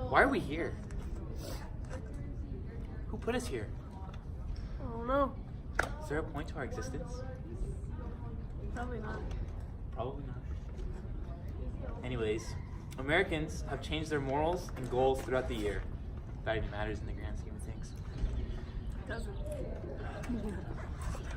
Why are we here? Who put us here? I don't know. Is there a point to our existence? Probably not. Probably not. Anyways, Americans have changed their morals and goals throughout the year. That even matters in the grand scheme of things. Doesn't.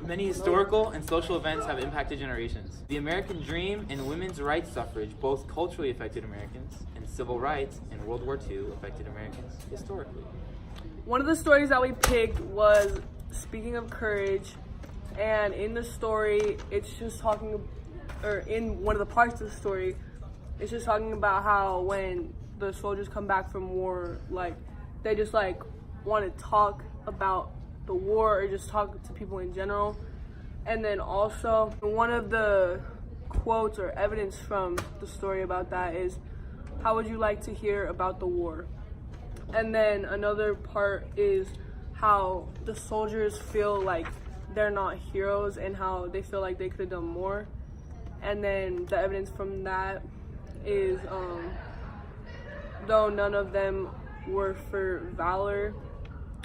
Many historical and social events have impacted generations. The American dream and women's rights suffrage both culturally affected Americans, and civil rights in World War II affected Americans historically. One of the stories that we picked was Speaking of Courage, and in the story, it's just talking, or in one of the parts of the story, it's just talking about how when the soldiers come back from war, like, they just, like, want to talk about the war or just talk to people in general. And then also, one of the quotes or evidence from the story about that is, how would you like to hear about the war? And then another part is how the soldiers feel like they're not heroes and how they feel like they could have done more. And then the evidence from that is, though none of them were for valor.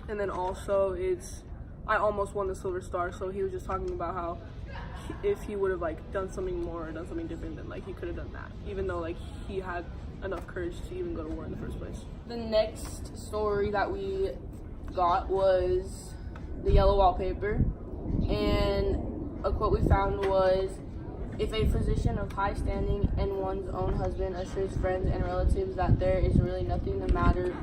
And then also it's, I almost won the Silver Star, so he was just talking about how if he would have like done something more or done something different, then like he could have done that, even though like he had enough courage to even go to war in the first place. The next story that we got was the yellow wallpaper, and a quote we found was, if a physician of high standing and one's own husband assures friends and relatives that there is really nothing the matter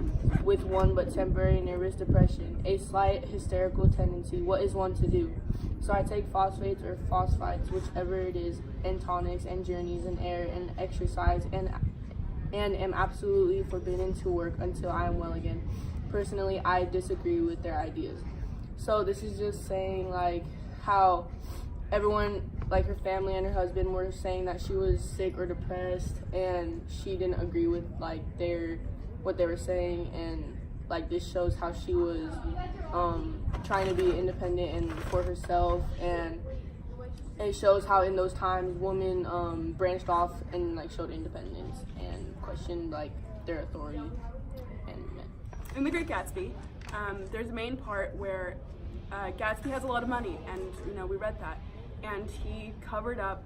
with one but temporary nervous depression, a slight hysterical tendency, what is one to do? So I take phosphates or phosphites, whichever it is, and tonics and journeys and air and exercise and am absolutely forbidden to work until I am well again. Personally, I disagree with their ideas. So this is just saying like how everyone, like her family and her husband, were saying that she was sick or depressed, and she didn't agree with like what they were saying, and like this shows how she was trying to be independent and for herself, and it shows how in those times women branched off and like showed independence and questioned like their authority and men. In The Great Gatsby, there's a main part where Gatsby has a lot of money, and you know, we read that, and he covered up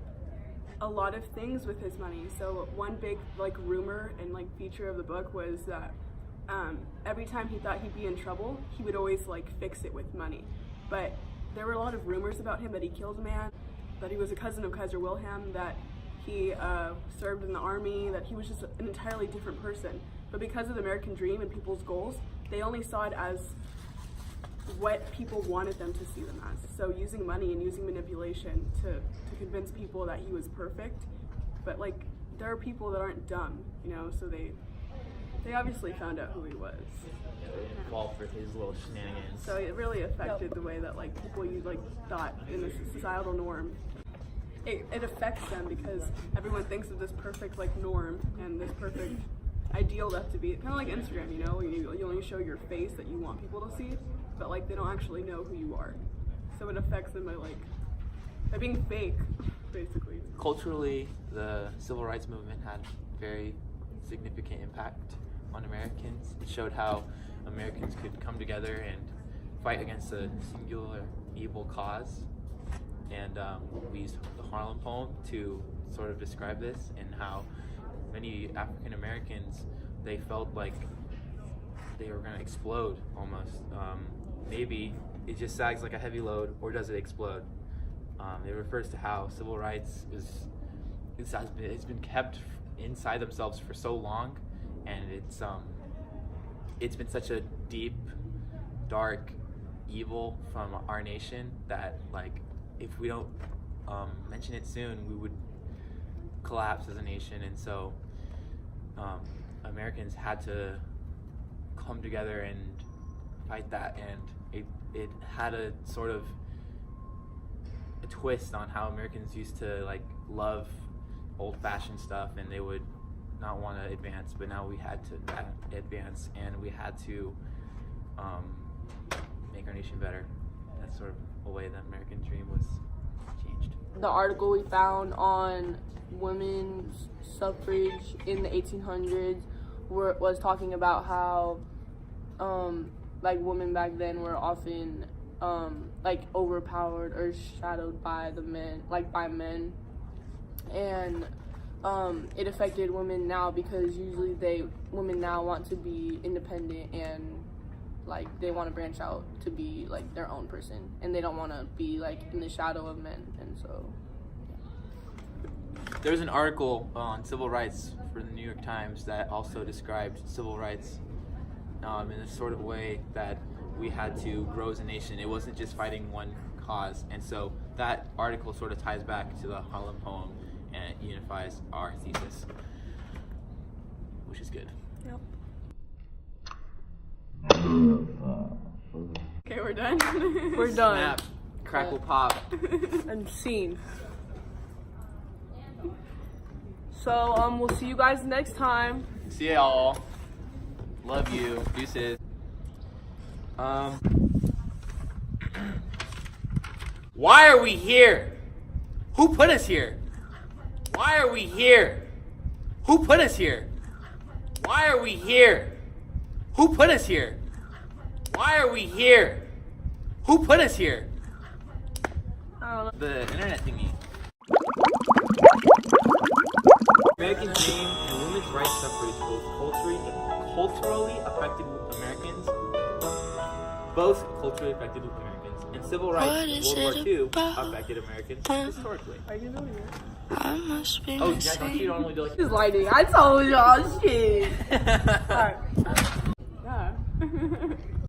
a lot of things with his money. So one big like rumor and like feature of the book was that every time he thought he'd be in trouble, he would always like fix it with money. But there were a lot of rumors about him, that he killed a man, that he was a cousin of Kaiser Wilhelm, that he served in the army, that he was just an entirely different person. But because of the American dream and people's goals, they only saw it as what people wanted them to see them as. So using money and using manipulation to convince people that he was perfect. But like, there are people that aren't dumb, you know, so they obviously found out who he was. Fall for his little shenanigans. So it really affected the way that like people thought in the societal norm. It affects them because everyone thinks of this perfect like norm and this perfect ideal that to be, kind of like Instagram, you know, you only show your face that you want people to see, but like they don't actually know who you are. So it affects them by being fake, basically. Culturally, the civil rights movement had very significant impact on Americans. It showed how Americans could come together and fight against a singular evil cause. And we used the Harlem poem to sort of describe this, and how many African Americans, they felt like they were going to explode almost. Maybe it just sags like a heavy load, or does it explode? It refers to how civil rights it's been kept inside themselves for so long, and it's been such a deep, dark evil from our nation that like if we don't mention it soon, we would collapse as a nation. And so Americans had to come together and fight that, and it had a sort of a twist on how Americans used to like love old-fashioned stuff, and they would not want to advance, but now we had to advance, and we had to make our nation better. That's sort of a way the American dream was changed. The article we found on women's suffrage in the 1800s was talking about how like women back then were often like overpowered or shadowed by the men, like by men, and it affected women now because usually women now want to be independent and like they want to branch out to be like their own person, and they don't want to be like in the shadow of men. And so There was an article on civil rights for the New York Times that also described civil rights in a sort of way that we had to grow as a nation. It wasn't just fighting one cause. And so that article sort of ties back to the Harlem poem and it unifies our thesis, which is good. Yep. Okay, we're done. We're done. Snap, crackle, pop. And scene. So we'll see you guys next time. See y'all. Love you. Deuces. Why are we here? Who put us here? Why are we here? Who put us here? Why are we here? Who put us here? Why are we here? Who put us here? I don't know. The internet thingy. American dream and women's rights suffrage culturally affected Americans. Both culturally affected Americans, and civil rights in World War II affected Americans historically. Are you doing it? I must be Oh, Jack, don't you normally do like just lighting. I told y'all shit. Alright. Yeah.